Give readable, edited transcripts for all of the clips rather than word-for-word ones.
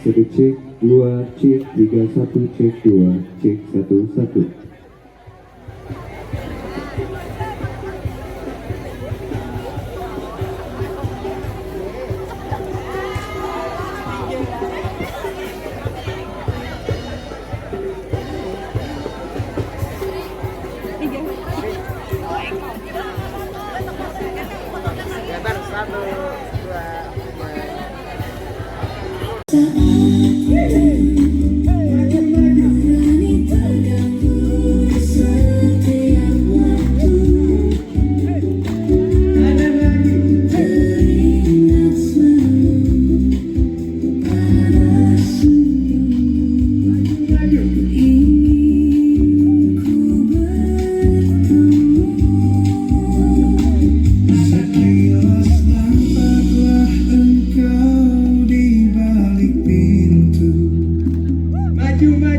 Satu cek, dua cek, tiga satu cek, dua cek, satu satu.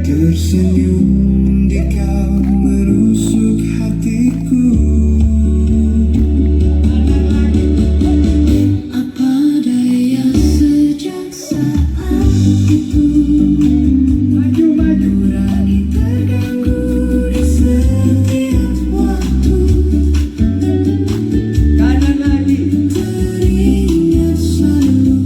Tersenyum di kau merusuk hatiku. Apa daya sejak saat itu nurani terganggu di setiap waktu. Kanan lagi teringat selalu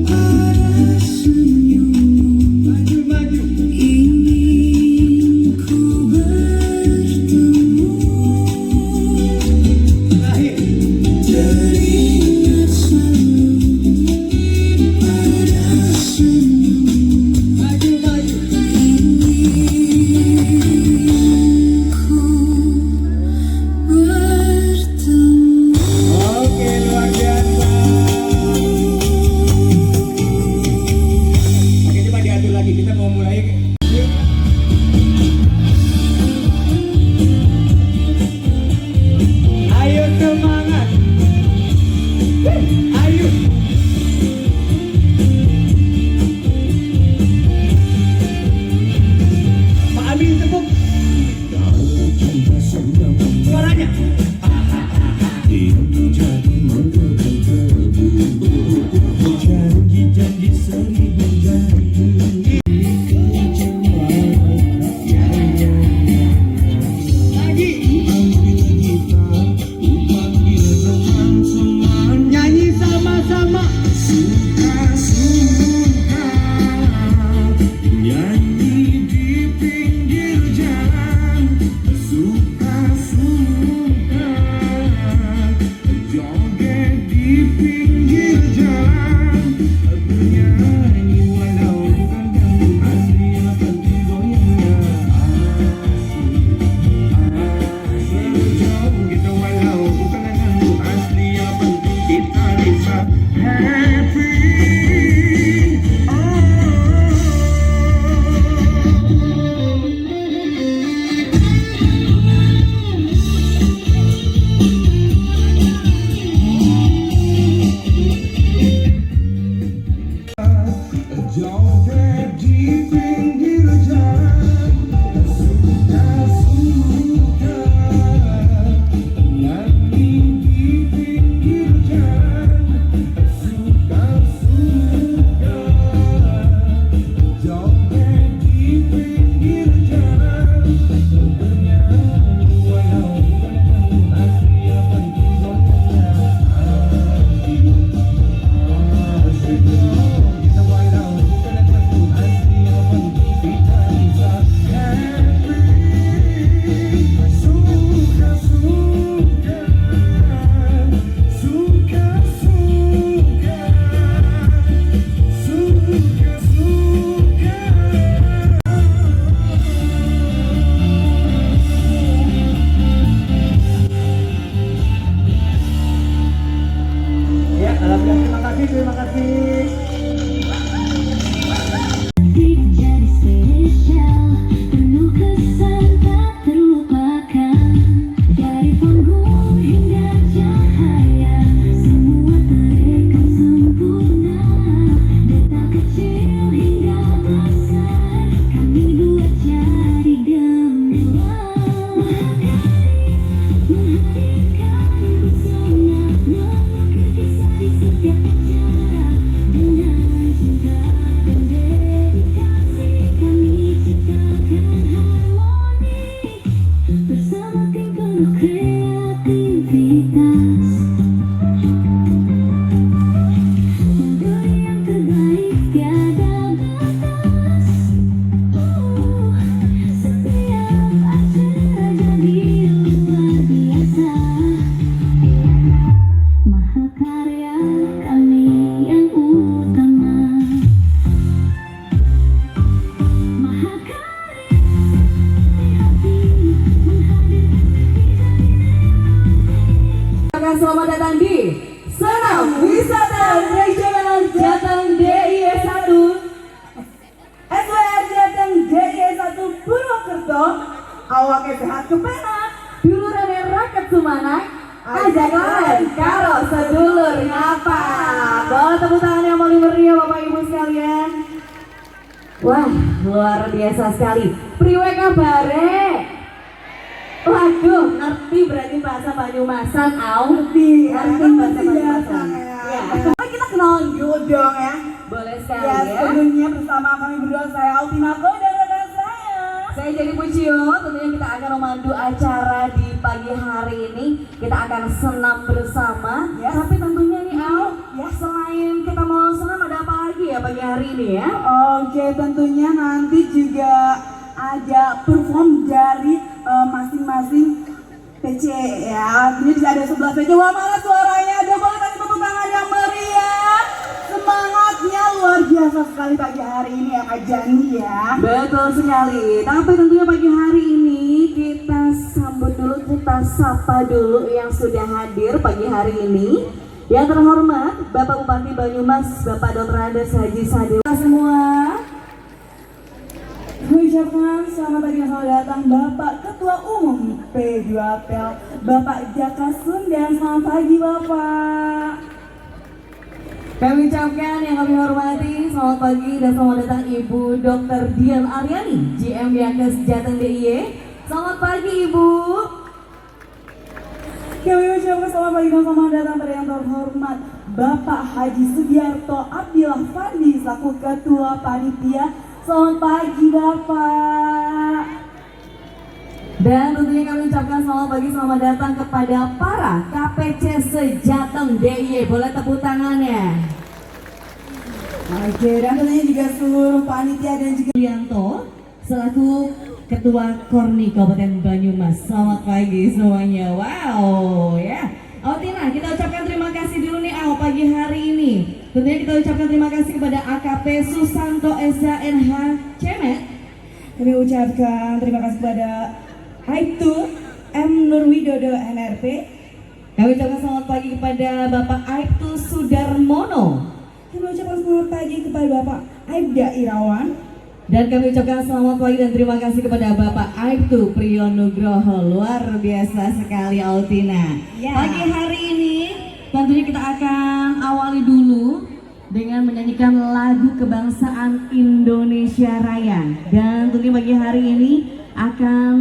pada senyummu. Maju. Ingin ku bertemu, teringat selalu pada senyummu. Ingin ku bertemu. Oke, luar biasa. Oke, coba diatur lagi, kita mau mulai. Ayo semangat. Ayo. Pak Amin tepuk. Suaranya. Janji seribu janji. Nyanyi sama-sama. Suka-suka nyanyi di pinggir jalan. Suka-suka joget di pinggir jalan. Bernyanyi walau bukan dangdut asli akan digoyangnya. Asik joget walau bukan dangdut asli akan kita bisa happy. Joget di pinggir jalan. Suka-suka nyanyi di pinggir jalan. Suka-suka joget di pinggir jalan. Bernyanyi walau bukan asli akan digoyangnya. Asik joget walau bukan asli akan kita bisa happy. Suka-suka, suka-suka, suka-suka. ucapkan selamat datang di Senam Wisata Regional Jateng DIY 1 SWR Jateng DIY 1 Purwokerto. Awake sehat kepenak, dulurane rakyat Sumanak, ajakan karo sedulur ngapa. Boleh tepuk tangan yang paling meriah Bapak Ibu sekalian. Wah, luar biasa sekali. Priwe kabare? Waduh, ngerti berarti bahasa Banyumasan, au? Ngerti bahasa Banyumasan. Ya. Kita kenalan dulu dong ya. Boleh sekali ya. Sebelumnya bersama kami berdua, saya Altina dan rekan Saya jadi Pucio, tentunya kita akan memandu acara di pagi hari ini. Kita akan senam bersama. Yes. Tapi tentunya nih Au, ya selain kita mau senam ada apa lagi ya pagi hari ini ya? Oke, tentunya nanti juga ada perform dari masing-masing PC ya. Ini bisa ada 11 PC. Wah, mana suaranya? Ada boleh kasih tepuk tangan yang meriah. Semangatnya luar biasa sekali pagi hari ini ya Kak Jani ya. Betul sekali. Tapi tentunya pagi hari ini kita sambut dulu, kita sapa dulu yang sudah hadir pagi hari ini. Yang terhormat Bapak Bupati Banyumas, Bapak Dr. Andes Haji Sadewa semua. Mengucapkan selamat pagi dan selamat datang Bapak Ketua Umum P2PL Bapak Jaka Sundan. Selamat pagi Bapak. Kami ucapkan yang kami hormati, selamat pagi dan selamat datang Ibu Dr. Dian Aryani, GM Diankes Jateng DIY. Selamat pagi Ibu. Kami ucapkan selamat pagi dan selamat datang pada yang terhormat Bapak Haji Sugiarto Abdillah Fandi selaku Ketua Panitia. Selamat pagi Bapak. Dan tentunya kami ucapkan selamat pagi, selamat datang kepada para KPC se-Jateng DIY. Boleh tepuk tangannya. Oke, dan tentunya juga seluruh panitia dan juga Yanto selaku Ketua Korni Kabupaten Banyumas. Selamat pagi semuanya. Wow ya. Tina, kita ucapkan terima kasih dulu nih Au pagi hari ini. Tentunya kita ucapkan terima kasih kepada AKP Susanto Eza NH Cemet. kami ucapkan terima kasih kepada Aibtu M Nurwidodo NRP. Kami ucapkan selamat pagi kepada Bapak Aibtu Sudarmono. Kami ucapkan selamat pagi kepada Bapak Aibda Irawan. Dan kami ucapkan selamat pagi dan terima kasih kepada Bapak Aibtu Priyonugroho. Luar biasa sekali Altina. Ya. Pagi hari ini tentunya kita akan awali dulu dengan menyanyikan lagu kebangsaan Indonesia Raya. Dan tentunya pagi hari ini akan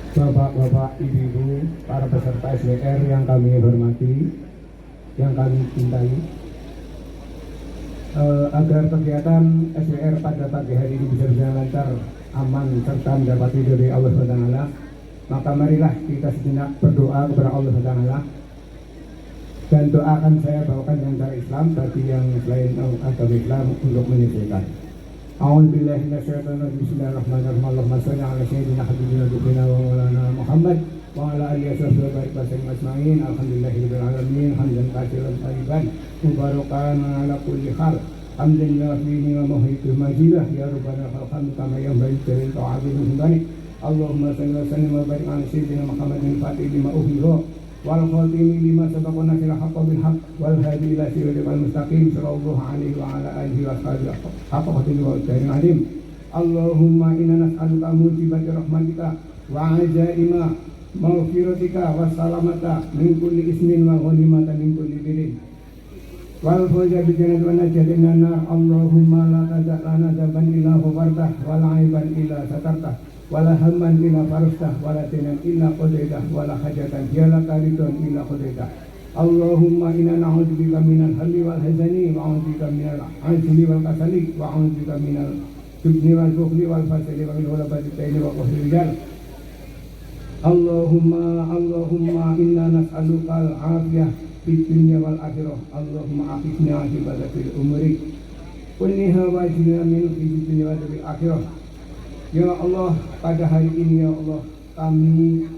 Bapak-bapak, ibu-ibu, para peserta SWR yang kami hormati, yang kami cintai, agar kegiatan SWR pada pagi hari ini bisa berjalan lancar, aman, serta mendapati dari Allah SWT, maka marilah kita sejenak berdoa kepada Allah SWT. Dan doa akan saya bawakan dengan cara Islam bagi yang selain agama Islam untuk menyesuaikan. A'udzubillahi minasyaitonirrajim. Bismillahirrahmanirrahim. Allahumma shalli ala sayyidina habibina wa maulana Muhammad wa ala alihi wa barik wa sallim ajma'in. Alhamdulillahirabbil alamin. Hamdan katsiran thayyiban mubarakan ala kulli hal. Hamdan yafihi wa muhitu majidah ya rabbana khalqan kama yanbaghi li ta'azimu himdani. Allahumma shalli wa sallim wa barik ala sayyidina Muhammadin fatih lima uhiro wal khatimi lima sabaqana ila haqqo bil haqq wal hadi ila siratal mustaqim sallallahu alaihi wa ala alihi wa sahbihi haqqa qadri wa qadarin alim. Allahumma inna nas'aluka mujibati rahmatika wa ajaima maghfiratika wa salamata min kulli ismin wa ghanimatan min kulli birrin wal fawza bi jannati wa najatin nar. Allahumma la tad'a lana dhanban illa ghafartah wa la 'aiban illa satartah wala hamman illa farastah wala dinan illa qadaitah wala hajatan jalaka ridwan illa qadaitah. Allahumma inna na'udzubika minal hammi wal hazani wa a'udzubika minal ajzi wal kasali wa a'udzubika minal jubni wal bukhli wal fasali wa min ghalabati taini wa qahri rijal. Allahumma inna nas'aluka al-afiyah fid dunya wal akhirah. Allahumma aqifna aqibata fil umri kulliha wa ajina min fid dunya wal akhirah. Ya Allah, pada hari ini ya Allah, kami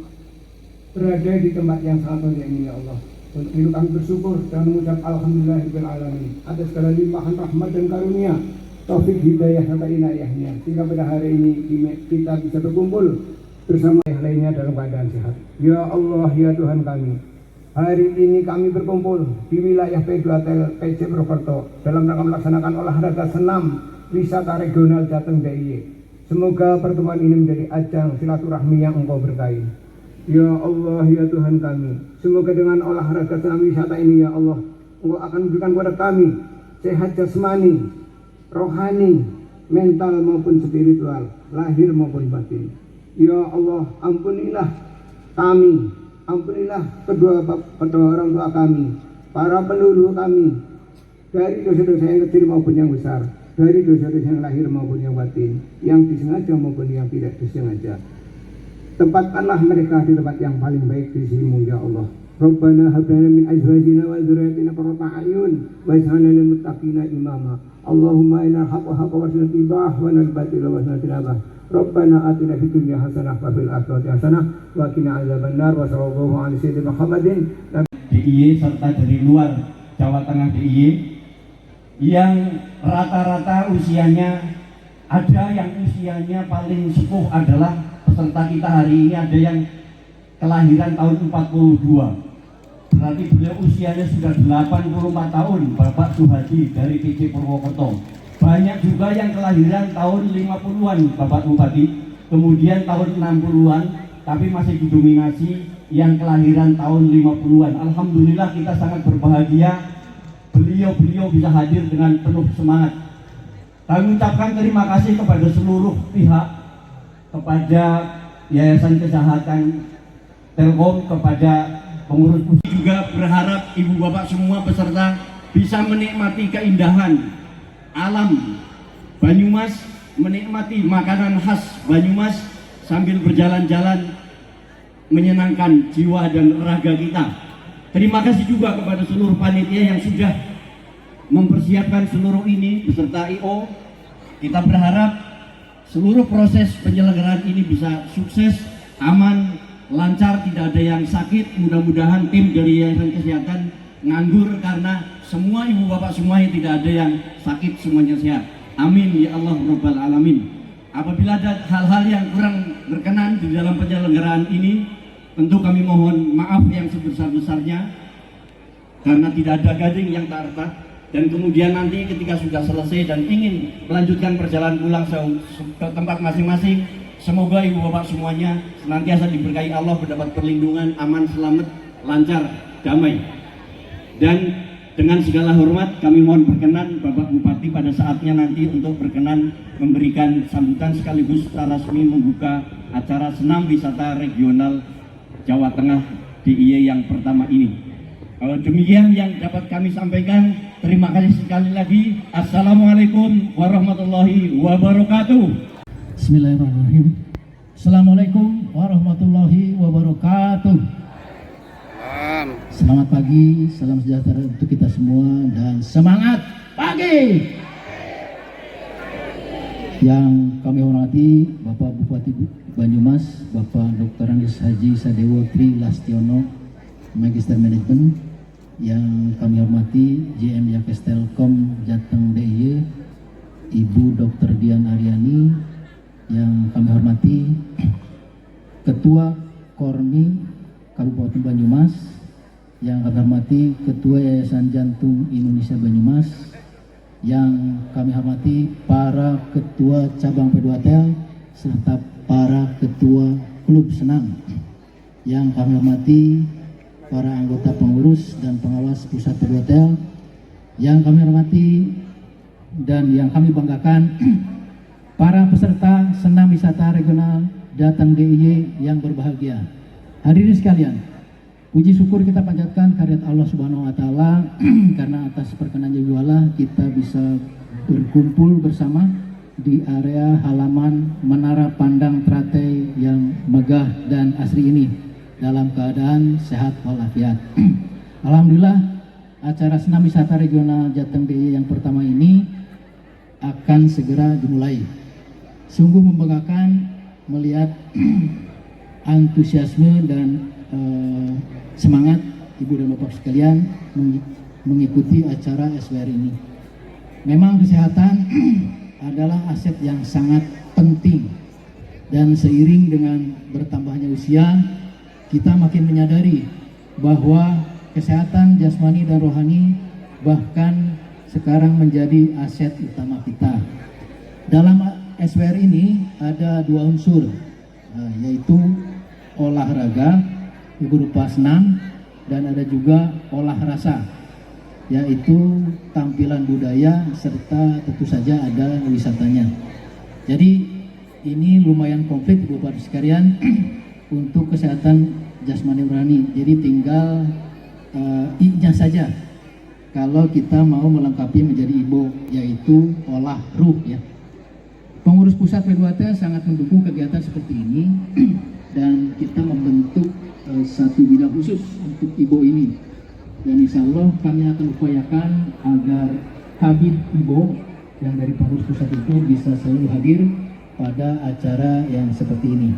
berada di tempat yang sangat mulia ini ya Allah. Untuk itu kami bersyukur dan mengucap alhamdulillahirabbil alamin atas segala limpahan rahmat dan karunia, taufik hidayah serta inayahnya, sehingga pada hari ini kita bisa berkumpul bersama yang lainnya dalam keadaan sehat. Ya Allah, ya Tuhan kami, hari ini kami berkumpul di wilayah P2 PC Purwokerto dalam rangka melaksanakan olahraga senam wisata regional Jateng DIY. Semoga pertemuan ini menjadi ajang silaturahmi yang Engkau berkahi. Ya Allah, ya Tuhan kami, semoga dengan olahraga senam wisata ini ya Allah, Engkau akan memberikan kepada kami sehat jasmani, rohani, mental maupun spiritual, lahir maupun batin. Ya Allah, ampunilah kami, ampunilah kedua orang tua kami, para penduduk kami, dari dosa-dosa yang kecil maupun yang besar, dari dosa-dosa yang lahir maupun yang batin, yang disengaja maupun yang tidak disengaja. Tempatkanlah mereka di tempat yang paling baik di sisimu ya Allah. Rabbana hab lana min azwajina wa dzurriyyatina qurrata a'yun waj'alna lil muttaqina imama. Allahumma inna haqqa warzuqna ittiba'ah wa nal batila warzuqna tinabah. Rabbana atina fid dunya hasanah wa fil akhirati hasanah wa qina adzabannar wa sallallahu alaihi sayyidina Muhammadin DIY serta dari luar Jawa Tengah DIY yang rata-rata usianya, ada yang usianya paling sepuh adalah peserta kita hari ini, ada yang kelahiran tahun 42. Berarti beliau usianya sudah 84 tahun, Bapak Suhadi dari PC Purwokerto. Banyak juga yang kelahiran tahun 50-an, Bapak Bupati, kemudian tahun 60-an, tapi masih didominasi yang kelahiran tahun 50-an. Alhamdulillah kita sangat berbahagia beliau bisa hadir dengan penuh semangat. Kami ucapkan terima kasih kepada seluruh pihak, kepada Yayasan Kesehatan Telkom, kepada pengurus juga berharap ibu bapak semua peserta bisa menikmati keindahan alam Banyumas, menikmati makanan khas Banyumas sambil berjalan-jalan menyenangkan jiwa dan raga kita. Terima kasih juga kepada seluruh panitia yang sudah mempersiapkan seluruh ini beserta IO. Kita berharap seluruh proses penyelenggaraan ini bisa sukses, aman, lancar, tidak ada yang sakit. Mudah-mudahan tim dari Yayasan Kesehatan nganggur karena semua ibu bapak semuanya tidak ada yang sakit, semuanya sehat. Amin ya Allah Rabbal Alamin. Apabila ada hal-hal yang kurang berkenan di dalam penyelenggaraan ini, tentu kami mohon maaf yang sebesar-besarnya karena tidak ada gading yang tak retak. Dan kemudian nanti ketika sudah selesai dan ingin melanjutkan perjalanan pulang ke tempat masing-masing, semoga ibu bapak semuanya senantiasa diberkahi Allah, mendapat perlindungan, aman, selamat, lancar, damai. Dan dengan segala hormat kami mohon berkenan Bapak Bupati pada saatnya nanti untuk berkenan memberikan sambutan sekaligus secara resmi membuka acara senam wisata regional Jawa Tengah DIY yang pertama ini. Demikian yang dapat kami sampaikan. Terima kasih sekali lagi. Assalamualaikum warahmatullahi wabarakatuh. Bismillahirrahmanirrahim. Assalamualaikum warahmatullahi wabarakatuh. Selamat pagi, salam sejahtera untuk kita semua dan semangat pagi. Yang kami hormati Bapak Bupati Banyumas, Bapak Dr. Andes Haji Sadewo Tri Lastiono, Magister Manajemen. Yang kami hormati JM Yakes Telkom Jateng DIY, Ibu Dr. Dian Aryani. Yang kami hormati Ketua Kormi Kabupaten Banyumas. Yang kami hormati Ketua Yayasan Jantung Indonesia Banyumas. Yang kami hormati para ketua cabang P2Tel serta para ketua klub senam. Yang kami hormati para anggota pengurus dan pengawas pusat P2Tel. Yang kami hormati dan yang kami banggakan para peserta senam wisata regional Jateng DIY yang berbahagia. Hadirin sekalian, puji syukur kita panjatkan kehadirat Allah Subhanahu wa taala karena atas perkenannya Allah kita bisa berkumpul bersama di area halaman Menara Pandang Teratai yang megah dan asri ini dalam keadaan sehat walafiat. Alhamdulillah, acara senam wisata regional Jateng DIY yang pertama ini akan segera dimulai. Sungguh membanggakan melihat antusiasme dan semangat Ibu dan Bapak sekalian mengikuti acara SWR ini. Memang kesehatan adalah aset yang sangat penting, dan seiring dengan bertambahnya usia, kita makin menyadari bahwa kesehatan jasmani dan rohani bahkan sekarang menjadi aset utama kita. Dalam SWR ini ada dua unsur, yaitu olahraga berupa senam dan ada juga olah rasa, yaitu tampilan budaya serta tentu saja ada wisatanya. Jadi ini lumayan komplit Bapak sekalian untuk kesehatan jasmani rohani. Jadi tinggal I-nya saja kalau kita mau melengkapi menjadi IBO, yaitu olah ruh ya. Pengurus pusat P2T sangat mendukung kegiatan seperti ini dan kita membentuk satu bidang khusus untuk IBO ini. Dan insya Allah kami akan upayakan agar Kabid IBO yang dari pengurus pusat itu bisa selalu hadir pada acara yang seperti ini.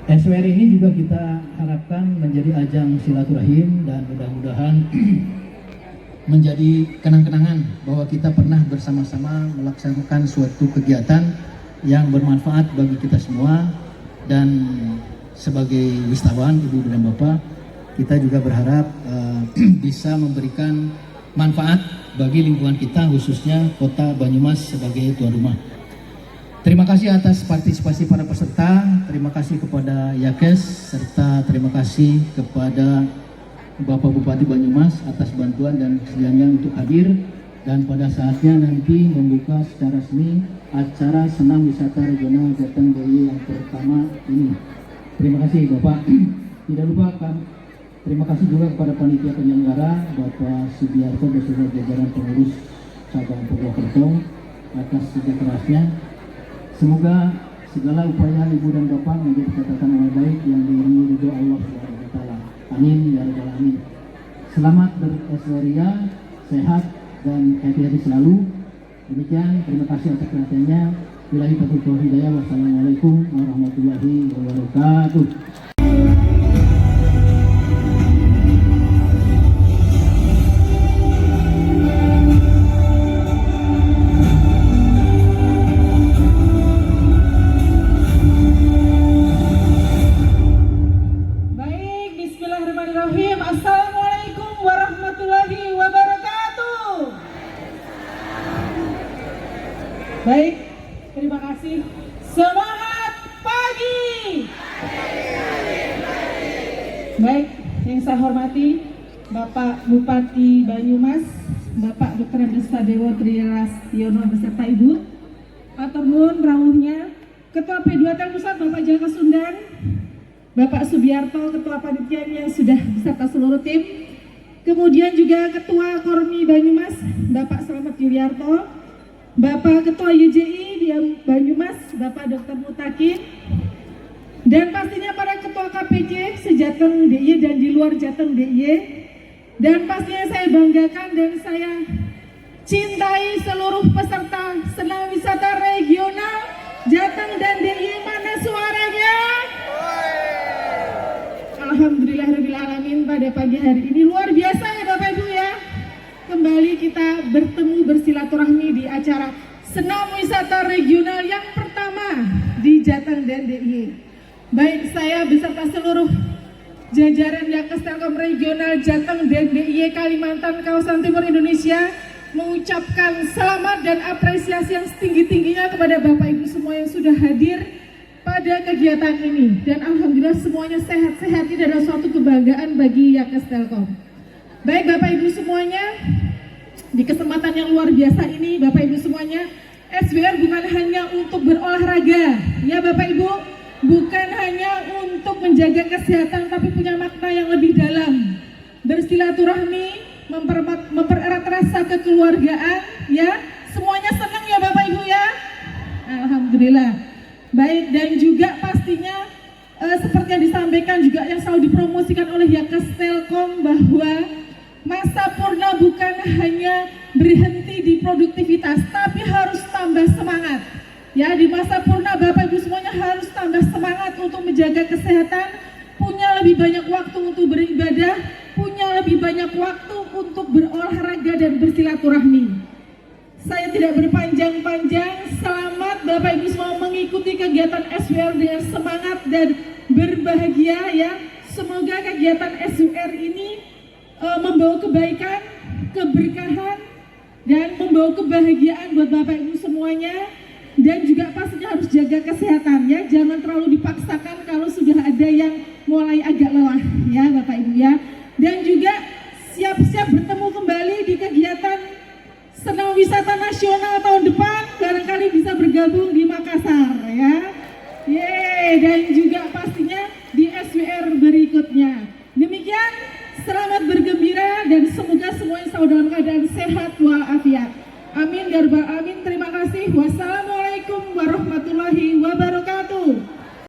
SWR ini juga kita harapkan menjadi ajang silaturahim dan mudah-mudahan menjadi kenang-kenangan bahwa kita pernah bersama-sama melaksanakan suatu kegiatan yang bermanfaat bagi kita semua. Dan sebagai wisatawan Ibu dan Bapak, kita juga berharap bisa memberikan manfaat bagi lingkungan kita, khususnya kota Banyumas sebagai tuan rumah. Terima kasih atas partisipasi para peserta, terima kasih kepada Yakes, serta terima kasih kepada Bapak Bupati Banyumas atas bantuan dan kesediaannya untuk hadir, dan pada saatnya nanti membuka secara resmi acara senam wisata regional Jateng DIY yang pertama ini. Terima kasih Bapak. Tidak lupa terima kasih juga kepada panitia penyelenggara Bapak Subiarto beserta jajaran pengurus cabang Purwokerto atas kerja kerasnya. Semoga segala upaya Ibu dan Bapak menjadi catatan amal baik yang diiringi ridho Allah Subhanahu wa taala. Amin ya rabbal alamin. Selamat bereswaria, sehat dan hati-hati selalu. Demikian, terima kasih atas perhatiannya. Billahi taufiq wal hidayah. Wassalamualaikum warahmatullahi wabarakatuh. Assalamualaikum warahmatullahi wabarakatuh. Baik, terima kasih. Semangat pagi. Baik, yang saya hormati Bapak Bupati Banyumas, Bapak Dr. Andes Sadewo Tri Lastiono beserta Ibu, atur nuhun rawuhnya Ketua P2Tel Pusat Bapak Jaka Sundan, Bapak Subiarto Ketua Panitia yang sudah beserta seluruh tim, kemudian juga Ketua Kormi Banyumas Bapak Slamet Yuliarto, Bapak Ketua YJI di Banyumas Bapak Dr. Mutakin, dan pastinya para Ketua KPC sejateng DIY dan di luar Jateng DIY. Dan pastinya saya banggakan dan saya cintai seluruh peserta senam wisata regional Jateng dan DIY. Mana suaranya? Alhamdulillahirrahmanirrahim, pada pagi hari ini luar biasa ya Bapak Ibu ya. Kembali kita bertemu bersilaturahmi di acara senam wisata regional yang pertama di Jateng dan DIY. Baik, saya beserta seluruh jajaran Yakes Telkom Regional Jateng dan DIY Kalimantan Kawasan Timur Indonesia mengucapkan selamat dan apresiasi yang setinggi-tingginya kepada Bapak Ibu semua yang sudah hadir pada kegiatan ini. Dan alhamdulillah semuanya sehat-sehat, ini adalah suatu kebanggaan bagi Yakes Telkom. Baik Bapak Ibu semuanya, di kesempatan yang luar biasa ini Bapak Ibu semuanya, SWR bukan hanya untuk berolahraga ya Bapak Ibu, bukan hanya untuk menjaga kesehatan, tapi punya makna yang lebih dalam. Bersilaturahmi, mempererat rasa kekeluargaan, ya. Semuanya senang ya Bapak Ibu ya. Alhamdulillah. Baik, dan juga pastinya seperti yang disampaikan juga yang selalu dipromosikan oleh Yakes Telkom bahwa masa purna bukan hanya berhenti di produktivitas, tapi harus tambah semangat. Ya, di masa purna Bapak Ibu semuanya harus tambah semangat untuk menjaga kesehatan, punya lebih banyak waktu untuk beribadah, punya lebih banyak waktu untuk berolahraga dan bersilaturahmi. Saya tidak berpanjang-panjang, selamat Bapak Ibu semua mengikuti kegiatan SWR dengan semangat dan berbahagia ya. Semoga kegiatan SWR ini membawa kebaikan, keberkahan, dan membawa kebahagiaan buat Bapak Ibu semuanya. Dan juga pastinya harus jaga kesehatan ya, jangan terlalu dipaksakan kalau sudah ada yang mulai agak lelah ya Bapak Ibu ya. Dan juga siap-siap bertemu kembali di kegiatan senam wisata nasional tahun depan, barangkali bisa bergabung di Makassar ya. Yeay, dan juga pastinya di SWR berikutnya. Demikian, selamat bergembira dan semoga semuanya selalu dalam keadaan sehat walafiat. Amin ya rabbal alamin. Terima kasih. Wassalamualaikum warahmatullahi wabarakatuh.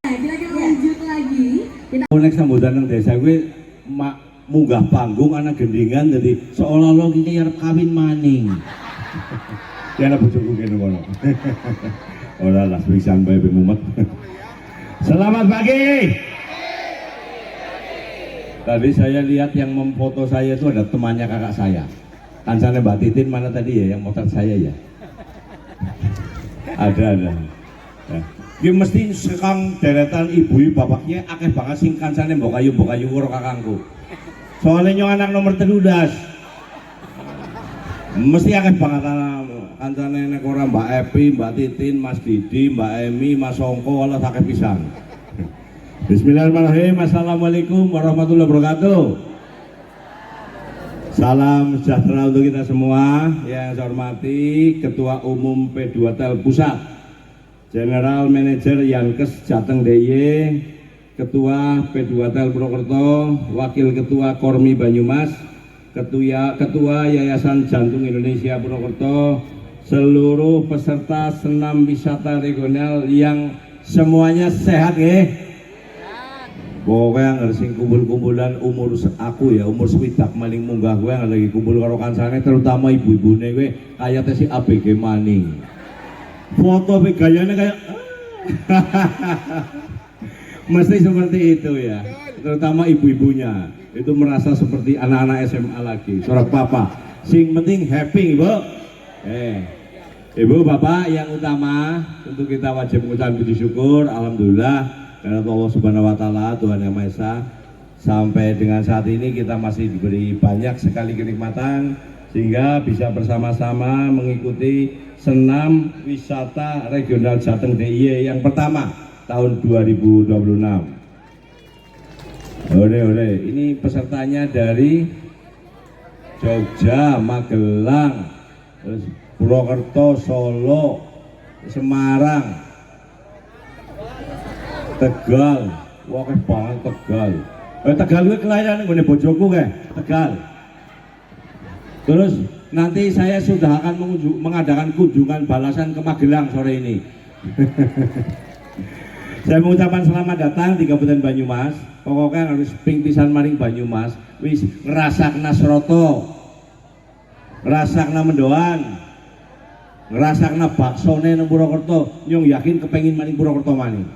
Kita lanjut lagi. Nek sambutan nang desa kuwi munggah panggung ana gendingan jadi seolah-olah iki arep kawin maning. Ya ana bojoku kene kono. Ora lah pisan bae mumet. Selamat pagi. Tadi saya lihat yang memfoto saya itu ada temannya kakak saya. Kancane Mbak Titin mana tadi ya yang motret saya ya? Ada. Ya. Ini mesti sekang deretan ibu bapaknya akeh banget sing kancane mbok kayu karo kakangku. Soalnya nyong anak nomor 13. Mesti akeh banget kancane nek ora Mbak Epi, Mbak Titin, Mas Didi, Mbak Emi, Mas Songko Allah akeh pisan. Bismillahirrahmanirrahim. Assalamualaikum warahmatullahi wabarakatuh. Salam sejahtera untuk kita semua. Yang saya hormati Ketua Umum P2Tel Pusat, General Manager Yankes Jateng DIY, Ketua P2Tel Purwokerto, Wakil Ketua Kormi Banyumas, Ketua Yayasan Jantung Indonesia Purwokerto, seluruh peserta senam wisata regional yang semuanya sehat ya. Pokoknya nggak sing kumpul-kumpulan umur aku ya, umur swidak maling munggah gue nggak lagi kumpul karo kancane, terutama ibu-ibune gue kayak si ABG maning. Foto gayanya kayak mesti seperti itu ya, terutama ibu-ibunya itu merasa seperti anak-anak SMA lagi. Suara papa, sing penting happy ibu. Ibu bapak yang utama tentu kita wajib mengucapkan puji syukur, alhamdulillah. Karena Allah Subhanahu wa Ta'ala, Tuhan Yang Maha Esa, sampai dengan saat ini kita masih diberi banyak sekali kenikmatan sehingga bisa bersama-sama mengikuti senam wisata regional Jateng DIY yang pertama tahun 2026. Oleh, ini pesertanya dari Jogja, Magelang, Purwokerto, Solo, Semarang. Tegal, wah banget Tegal. Tegal gue kelahiran gue bojoku kayak Tegal. Terus nanti saya sudah akan mengadakan kunjungan balasan ke Magelang sore ini. Saya mengucapkan selamat datang di Kabupaten Banyumas. Pokoknya harus ping pisan maring Banyumas. Wis ngrasakna Sroto, ngrasakna Mendoan, ngrasakna baksone nang Purwokerto. Nyong yakin kepengin maring Purwokerto maning.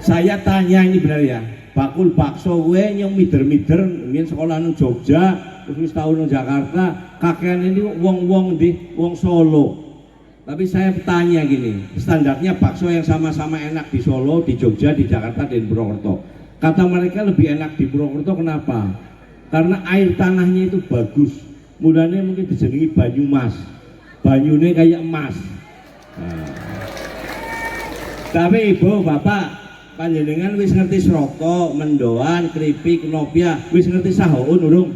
Saya tanya ini benar ya, bakul bakso gue nyong mider-mider ingin sekolah nang Jogja, terus tahun nang Jakarta, kakean ini wong-wong di wong Solo. Tapi saya tanya gini, standarnya bakso yang sama-sama enak di Solo, di Jogja, di Jakarta, dan di Purwokerto. Kata mereka lebih enak di Purwokerto, kenapa? Karena air tanahnya itu bagus. Mulanya mungkin dijenengi Banyumas, banyune kayak emas. Nah. Tapi ibu, bapak, panjenengan wis ngerti Sroto, Mendoan, Kripik, Nopia, wis ngerti Sahoun urung?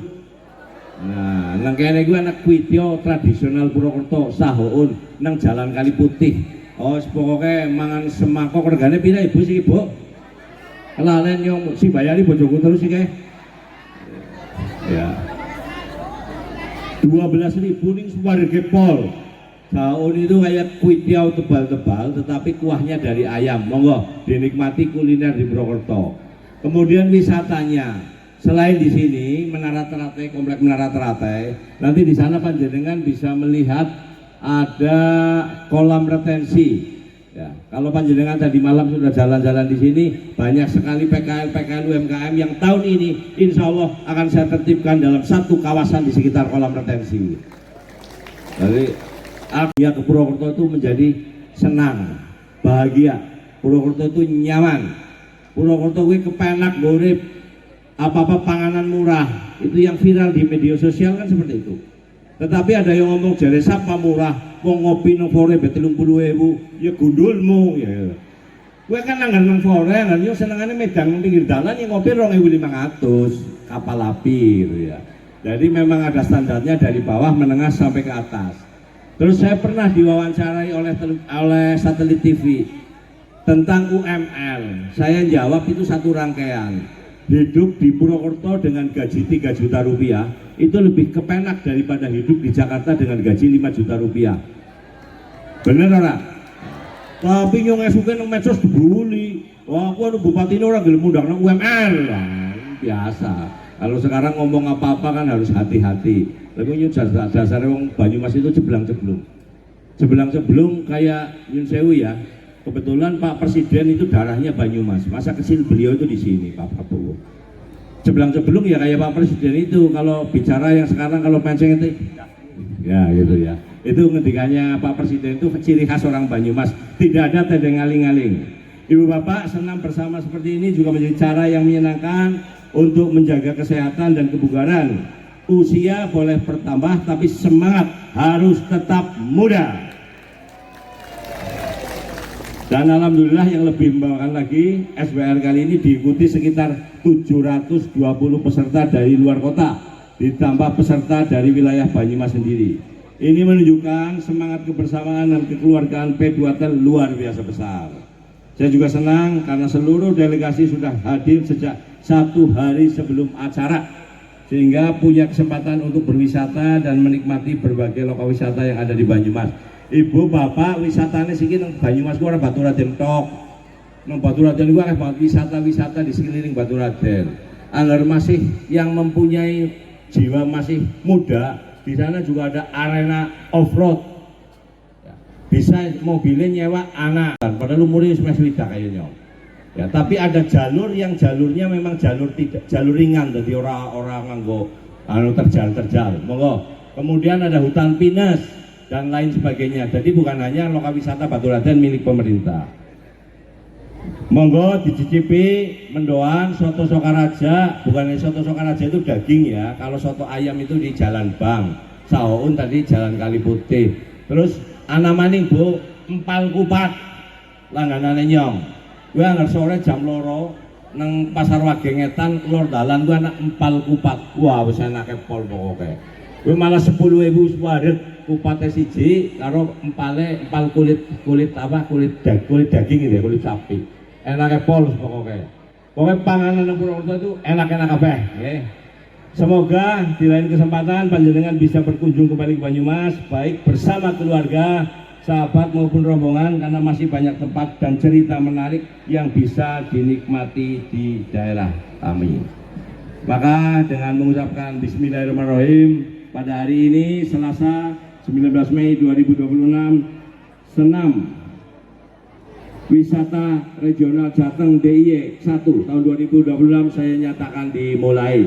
Nah, nang kene gue anak kuityo tradisional Purwokerto, Sahoun, nang Jalan Kali Putih. Oh, pokoknya mangan semangkok regane pira ibu sih ibu? Kelalen yang si bayari bojoku terus sih kayak. Ya. 12.000 ning Suwarge Pol. Sahoun itu kayak kuityo tebal-tebal, tetapi kuahnya dari ayam. Monggo dinikmati kuliner di Purwokerto. Kemudian wisatanya. Selain di sini Menara Teratai, komplek Menara Teratai, nanti di sana panjenengan bisa melihat ada kolam retensi. Ya, kalau panjenengan tadi malam sudah jalan-jalan di sini, banyak sekali PKL UMKM yang tahun ini insya Allah akan saya tertibkan dalam satu kawasan di sekitar kolam retensi. Jadi artinya ke Purwokerto itu menjadi senang, bahagia. Purwokerto itu nyaman. Purwokerto itu kepenak gorip. Apa-apa panganan murah, itu yang viral di media sosial kan seperti itu. Tetapi ada yang ngomong jare sapa murah, mau ngopi nang fore bet 30.000, ya gundulmu ya. Gue kan nanggar nang fore, kan yo senengane medang nang pinggir dalan yang ngopi 2.500, kapal api gitu ya. Jadi memang ada standarnya dari bawah menengah sampai ke atas. Terus saya pernah diwawancarai oleh satelit TV tentang UML. Saya jawab itu satu rangkaian. Hidup di Purwokerto dengan gaji 3 juta rupiah itu lebih kepenak daripada hidup di Jakarta dengan gaji 5 juta rupiah. Bener ora? Tapi nyong esuke nang medsos dibully. Wah, aku anu bupati ora gelem undang nang UML. Biasa. Kalau sekarang ngomong apa-apa kan harus hati-hati. Tapi nyong dasare wong Banyumas itu jeblang-jeblung. Jeblang-jeblung kayak nyun sewu ya. Kebetulan Pak Presiden itu darahnya Banyumas. Masa kecil beliau itu di sini, Pak Prabowo. Jeblang-jeblung ya kayak Pak Presiden itu. Kalau bicara yang sekarang kalau menceng itu, ya gitu ya. Itu ngendikannya Pak Presiden itu ciri khas orang Banyumas. Tidak ada tedeng aling-aling. Ibu Bapak senam bersama seperti ini juga menjadi cara yang menyenangkan untuk menjaga kesehatan dan kebugaran. Usia boleh bertambah, tapi semangat harus tetap muda. Dan alhamdulillah yang lebih membanggakan lagi, SBR kali ini diikuti sekitar 720 peserta dari luar kota, ditambah peserta dari wilayah Banyumas sendiri. Ini menunjukkan semangat kebersamaan dan kekeluargaan P2Tel luar biasa besar. Saya juga senang karena seluruh delegasi sudah hadir sejak 1 hari sebelum acara, sehingga punya kesempatan untuk berwisata dan menikmati berbagai lokal wisata yang ada di Banyumas. Ibu bapak wisatanya sih nang Banyumas ku ora Baturaden tok. Nang Baturaden ku akeh banget wisata-wisata di sekeliling Baturaden. Agar masih yang mempunyai jiwa masih muda, di sana juga ada arena off-road. Bisa mobilnya nyewa anak, padahal umurnya wis swidak kayaknya. Ya, tapi ada jalur yang jalurnya memang jalur ringan, jadi orang nganggo terjal. Monggo. Kemudian ada hutan pinus dan lain sebagainya. Jadi bukan hanya lokal wisata Baturaden milik pemerintah. Monggo dicicipi mendoan soto Sokaraja. Bukan soto Sokaraja itu daging ya. Kalau soto ayam itu di Jalan Bang. Sahoun tadi Jalan Kali Putih. Terus anamaning Bu empal kupat langganane nyong. Gue anggar sore jam 2 nang pasar Wagengetan lor dalan gue anak empal kupat. Wah wis enake pol pokoke. Gue malah 10.000 waret kupate siji karo empal kulit daging ini, kulit sapi. enaknya pol pokoknya. Pokoknya panganan yang Purwokerto itu enak-enak kabeh, nggih. Semoga di lain kesempatan panjenengan bisa berkunjung kembali ke Banyumas, baik bersama keluarga, sahabat maupun rombongan, karena masih banyak tempat dan cerita menarik yang bisa dinikmati di daerah kami. Maka dengan mengucapkan Bismillahirrahmanirrahim, pada hari ini Selasa 19 Mei 2026, Senam Wisata Regional Jateng DIY 1 tahun 2026 saya nyatakan dimulai.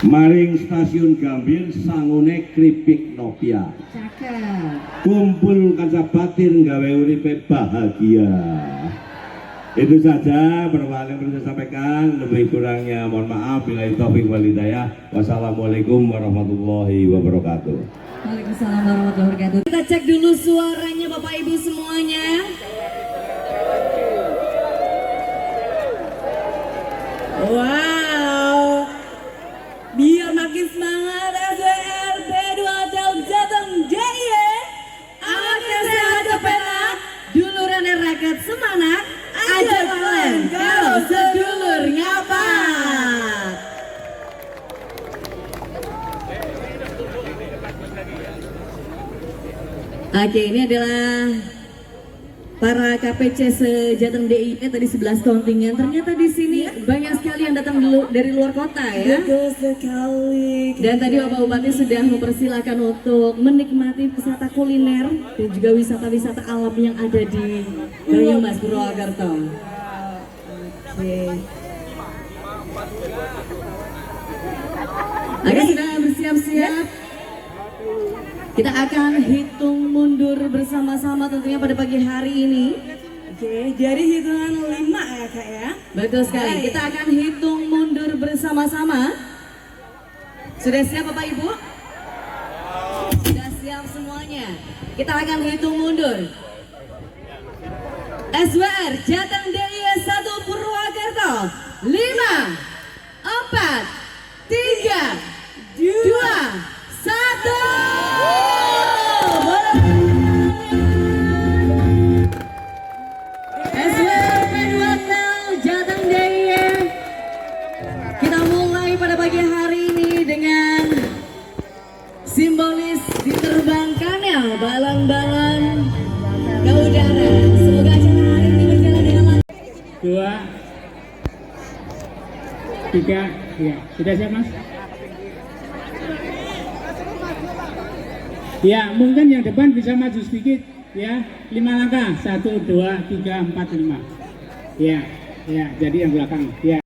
Maring Stasiun Gambir sangune kripik Nopia. Kumpul kanca batin gawe uripe bahagia. Itu saja perwakilan yang saya sampaikan. Lebih kurangnya mohon maaf. Bila taufik wal hidayah. Wassalamualaikum warahmatullahi wabarakatuh. Waalaikumsalam warahmatullahi wabarakatuh. Kita cek dulu suaranya Bapak Ibu semuanya. Wow, biar makin semangat SWR P2 Jateng DIY. Awaknya sehat kepena, duluran rakyat semangat. Aja kalian kalau sedulur ngapa. Oke, ini adalah para KPC se-Jateng DIY tadi 11 kontingen. Ternyata di sini banyak sekali yang datang dari luar kota ya. Betul sekali. Dan tadi Bapak Bupati sudah mempersilahkan untuk menikmati wisata kuliner dan juga wisata-wisata alam yang ada di Banyumas Purwokerto. Oke, sudah bersiap-siap. Kita akan hitung mundur bersama-sama tentunya pada pagi hari ini. Oke, jadi hitungan 5 ya Kak ya. Betul sekali. Kita akan hitung mundur bersama-sama. Sudah siap Bapak Ibu? Sudah siap semuanya. Kita akan hitung mundur. SWR Jateng DIY 1 Purwokerto. 5, 4, 3, 2, 1. SWR P2 Jateng DIY. Kita mulai pada pagi hari ini dengan simbolis diterbangkannya balon-balon ke udara. Semoga acara hari ini berjalan dengan lancar. 2, 3, ya sudah siap Mas? Ya mungkin yang depan bisa maju sedikit ya, 5 langkah, 1, 2, 3, 4, 5 ya, ya jadi yang belakang ya.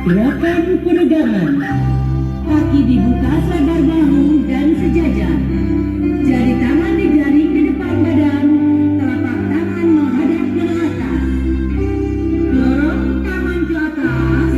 Gerakan peregangan. Kaki dibuka selebar bahu dan sejajar. Jari tangan dijaring di depan badan. Telapak tangan menghadap ke atas. Dorong tangan ke atas.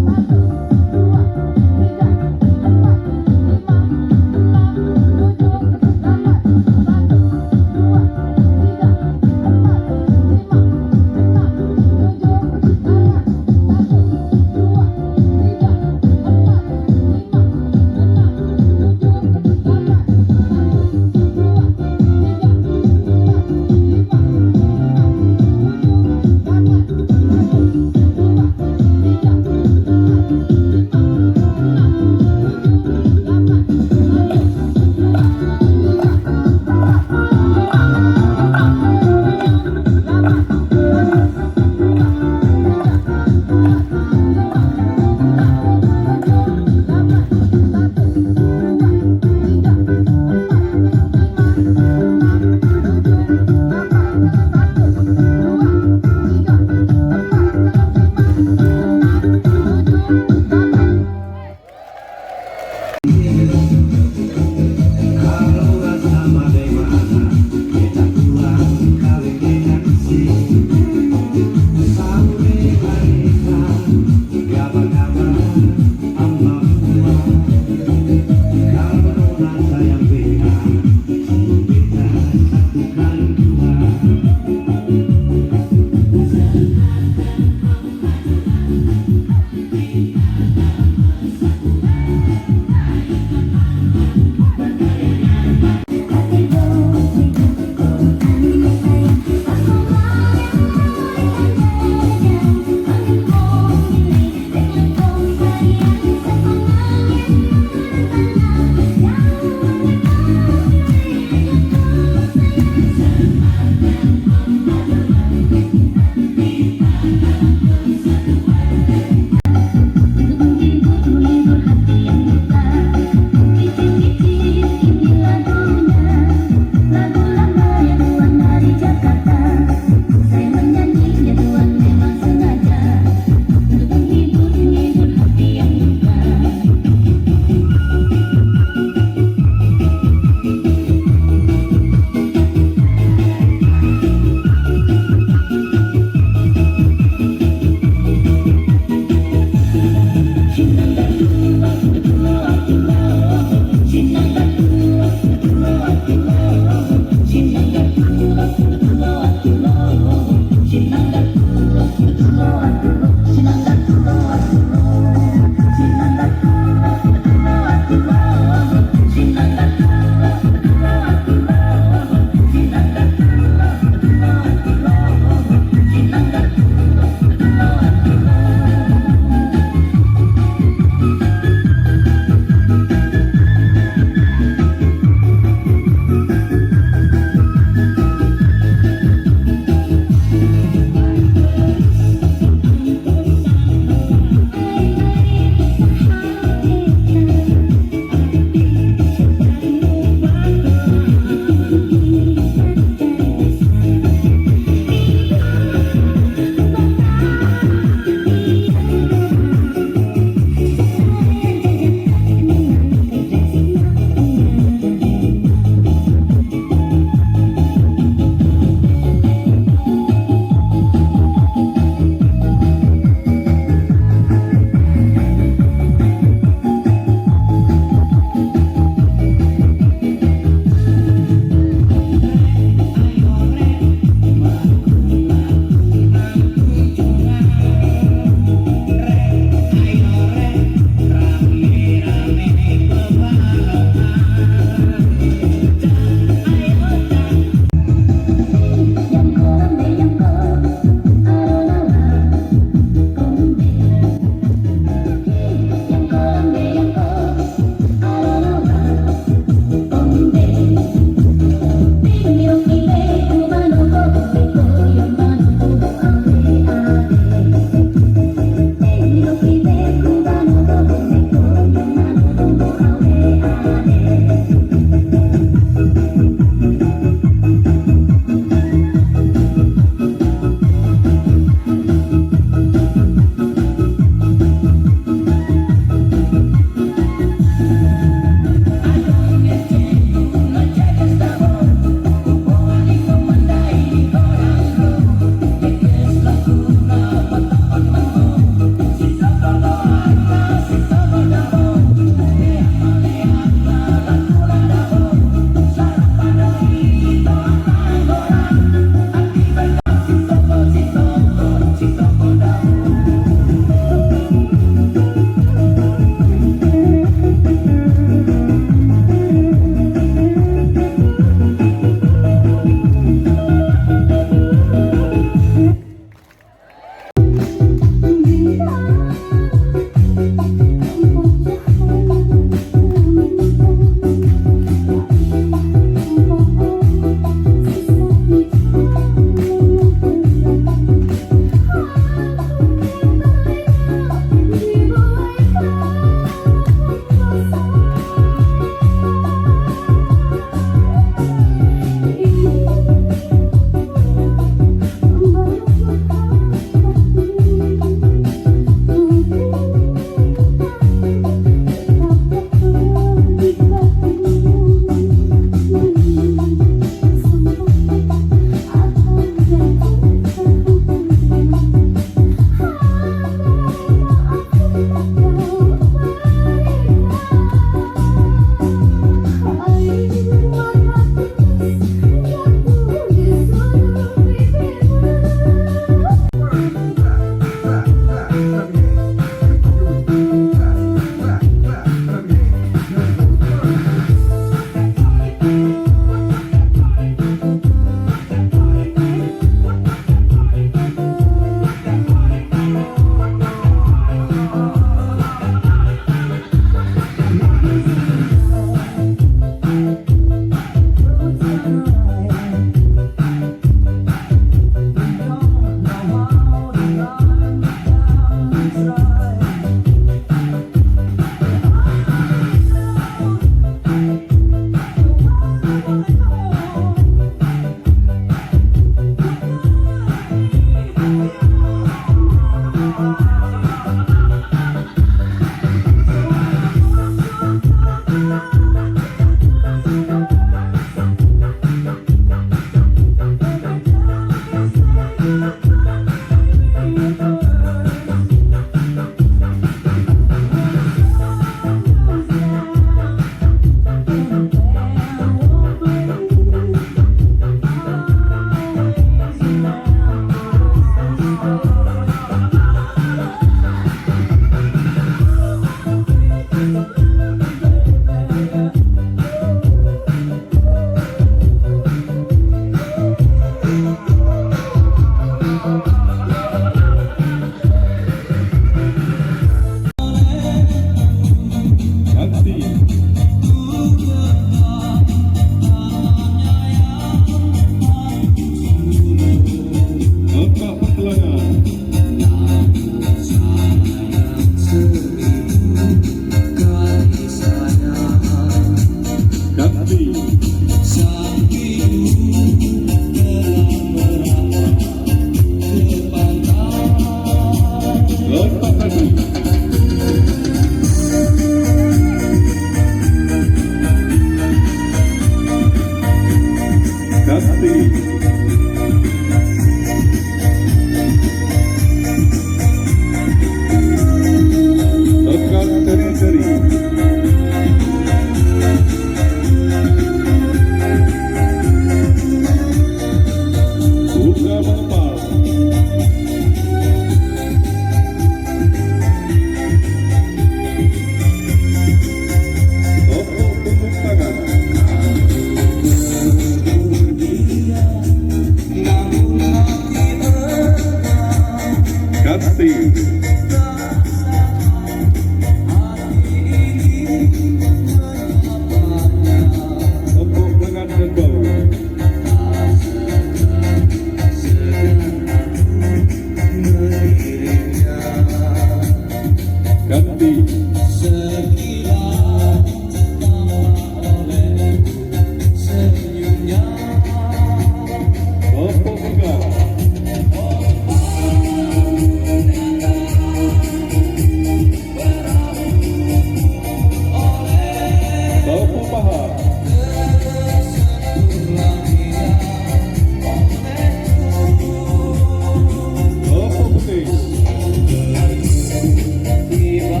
Tiba-tiba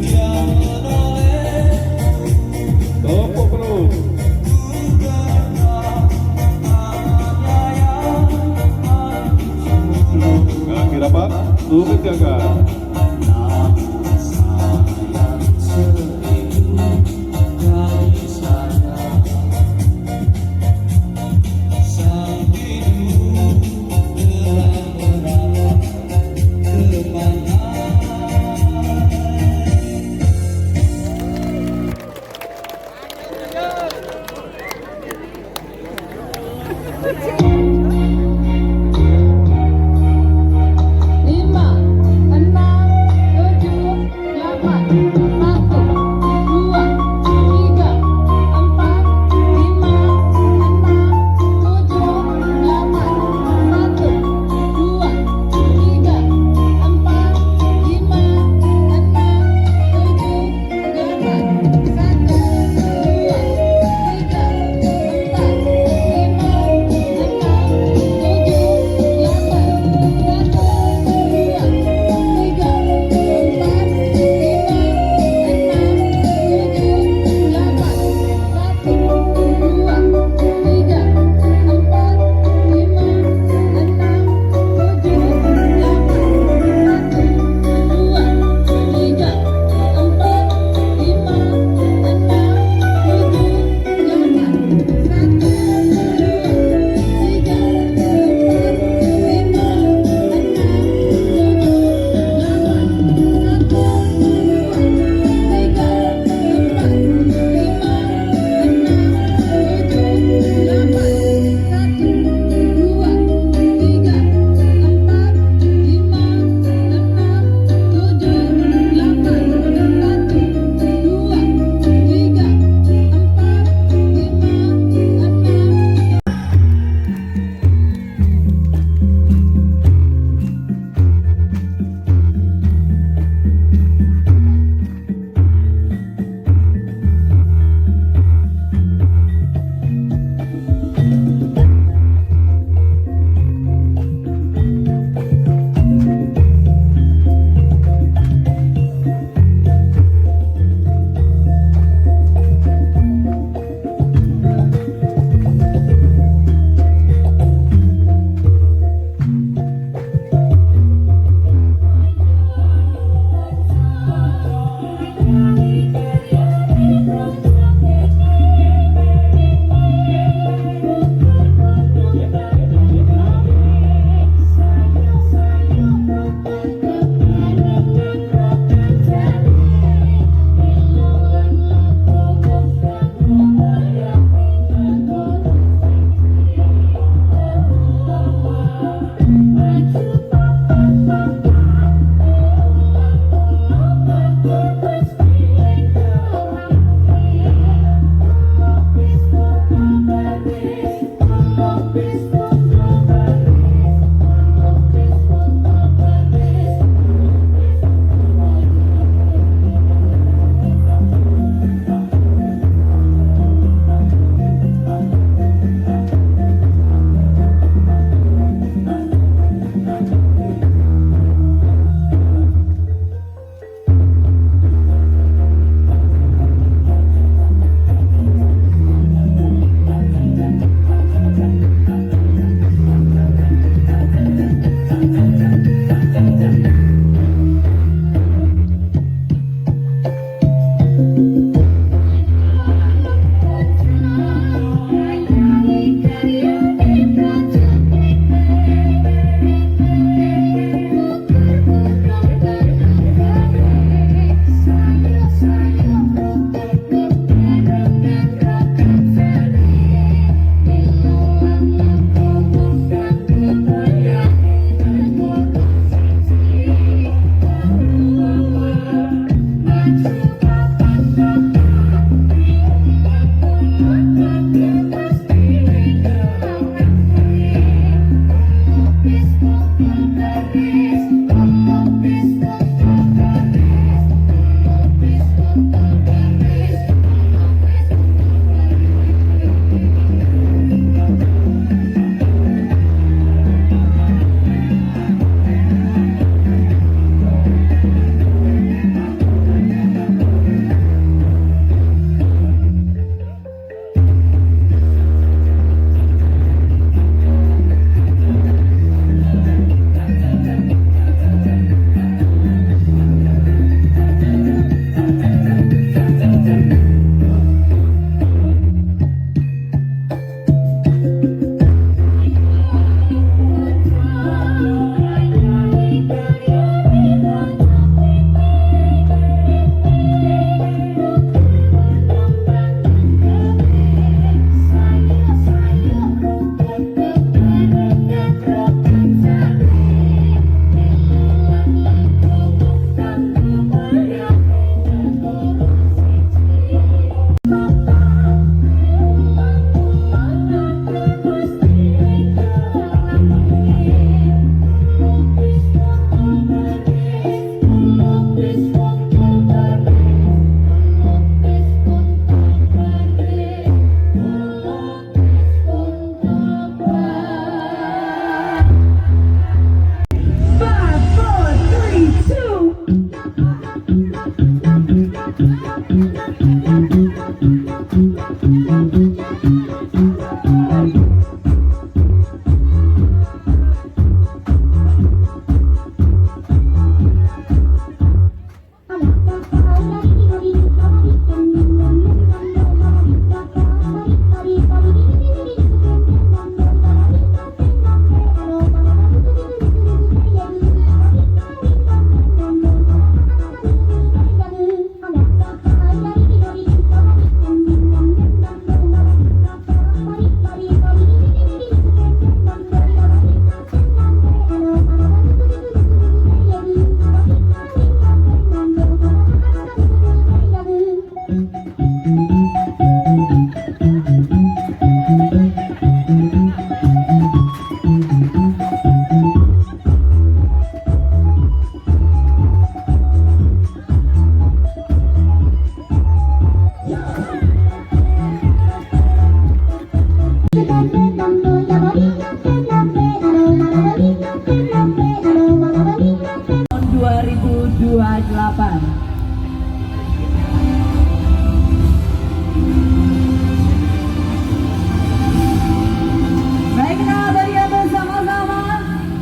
yang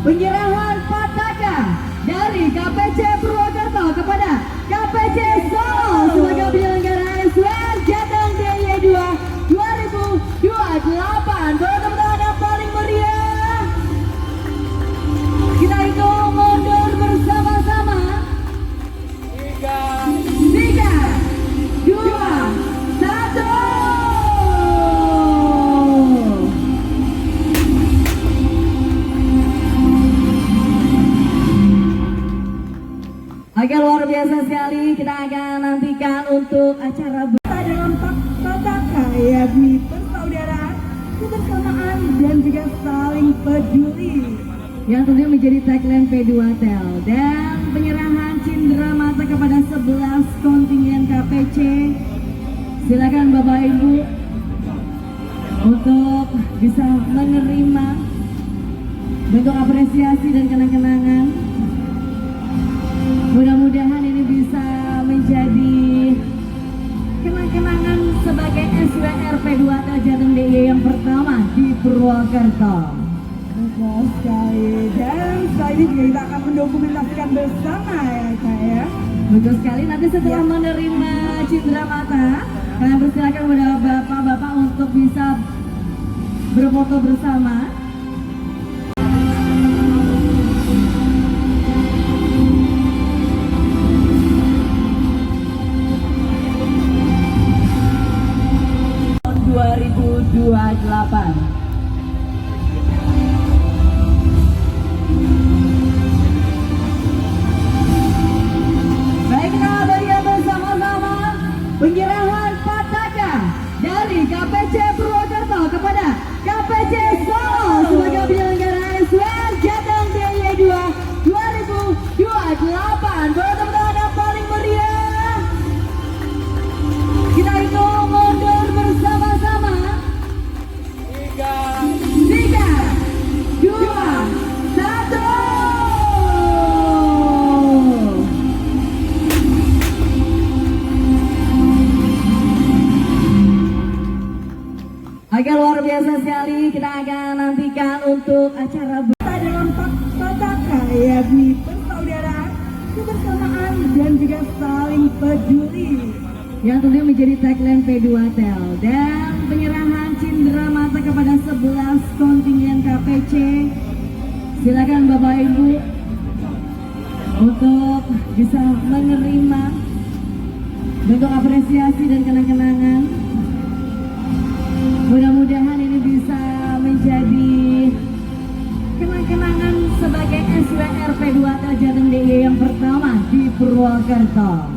penyerahan Pataka dari KPC Purwokerto kepada KPC Solo sebagai penyelenggara SWR Jateng DIY 2 2028. Tepuk tangan yang paling meriah. Kita hitung mundur bersama-sama. 3, 2, 1. Oke, luar biasa sekali. Kita kita akan nantikan untuk acara dalam Pataka, yakni persaudaraan, kebersamaan, dan juga saling peduli. yang tentunya menjadi tagline P2Tel dan penyerahan cindera mata kepada 11 kontingen KPC. Silakan Bapak Ibu untuk bisa menerima bentuk apresiasi dan kenang-kenangan. Mudah-mudahan ini bisa menjadi kenang-kenangan sebagai SWR P2Tel Jateng DIY yang pertama di Purwokerto. Betul sekali, dan setelah ini juga kita akan mendokumentasikan bersama ya Kak ya. Betul sekali, nanti setelah menerima cindera mata, kalian persilakan kepada bapak-bapak untuk bisa berfoto bersama. Tahun 2028. Baiklah, berikan bersama-sama penyerahan Pataka dari KPC Purwokerto kepada KPC Solo sebagai penyelenggara SWR Jateng DIY 2028. Boleh tepuk tangan yang paling meriah. Kita hitung mundur bersama-sama. 3, 2, 1. Agak luar biasa sekali, kita akan nantikan untuk acara Dalam Pataka, yakni persaudaraan, kebersamaan, dan juga saling peduli. yang tentunya menjadi tagline P2Tel dan penyerahan cindera mata kepada 11 kontingen KPC. Silakan Bapak Ibu untuk bisa menerima bentuk apresiasi dan kenang-kenangan. Mudah-mudahan ini bisa menjadi kenang-kenangan sebagai SWR P2Tel Jateng DIY yang pertama di Purwokerto.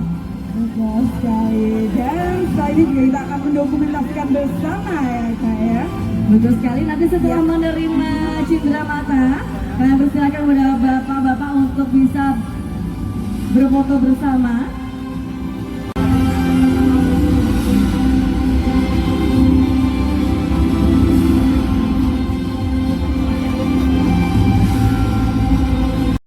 Betul sekali, dan setelah ini juga kita akan mendokumentasikan bersama ya Kak ya. Betul sekali, nanti setelah menerima cindera mata, kalian persilakan kepada bapak-bapak untuk bisa berfoto bersama.